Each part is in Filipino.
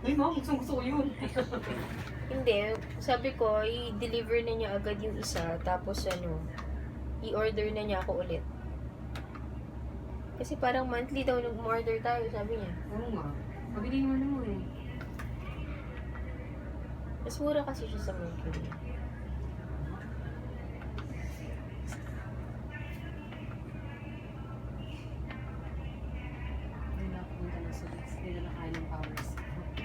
Ay, ma'am, gusto ko yun. Hindi, sabi ko, i-deliver na niya agad yung isa, tapos i-order na niya ako ulit. Kasi parang monthly daw nag-order tayo, sabi niya. Oo nga. Mabili naman mo eh. Mas mura kasi siya sa Mercury. Hindi na ako punta ng Solis. Hindi na nakaya ng powers.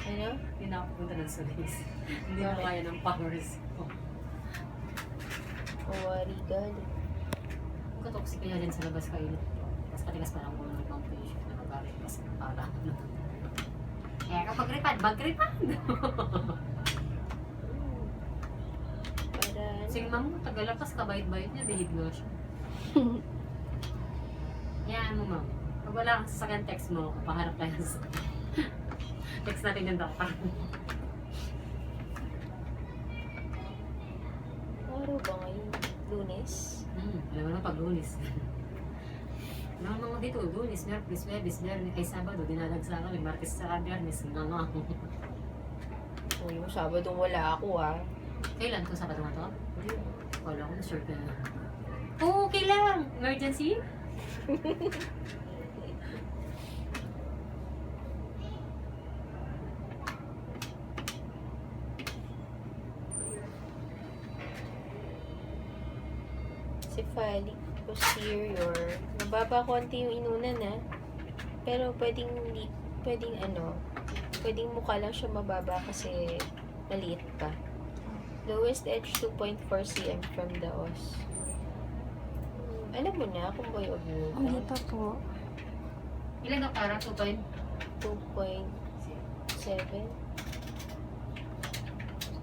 Ano? Hindi na ako punta ng Solis. Hindi na kaya ng powers ko. Mawari gali. Kung katoxic kaya dyan sa labas kainit. Tapos patigas pa lang muna ng foundation na magaling. Tapos para. Kaya kapag repad, mag-repad! Para Sige ma'am, tagalakas ka, bayit-bayit niya, behave nga siya. Yan mo ma'am. Pag wala kang sasakyan, text mo, paharap tayo sa... text natin yung doktor. araw ba ngayon? Lunes? Alam mo naman pag Lunes. Mga dito, Lunes, Merkulis, Webes, Biyernes, ay Sabado, dinadagsa kami, Martes sa Biyernes, nga. O, yung Sabadong wala ako Kailan kung Sabado nga to? Wala ko na sure ka na. Oo, kailan? Emergency? Cephalic posterior. Mababa konti yung inunan pero pwedeng pwedeng mukha lang siya mababa kasi maliit pa. Lowest edge 2.4 cm from the os. Alam mo na kung boy o girl ka? Dito po. Ilan ka para? 2.7? 2.7.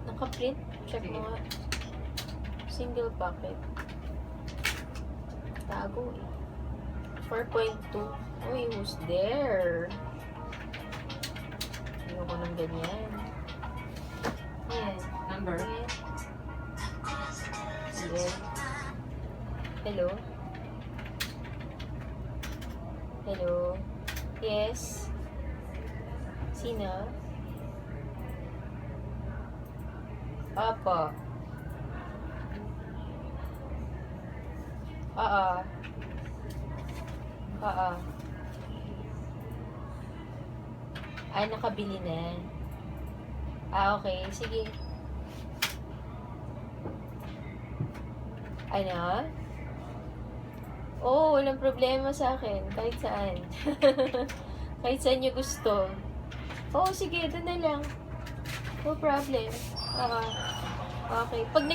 Naka-print. Check mo nga. Single pocket. Tago 4.2. Uy, who's there? Ayoko ng ganyan. Yes. Number? Yes. Hello? Hello? Yes? Sino? Opo. Oo. Nakabili na. Okay. Sige. Ano? Oo, walang problema sa akin. Kahit saan. Kahit saan nyo gusto. Oo, sige. Doon na lang. No problem. Okay. Pag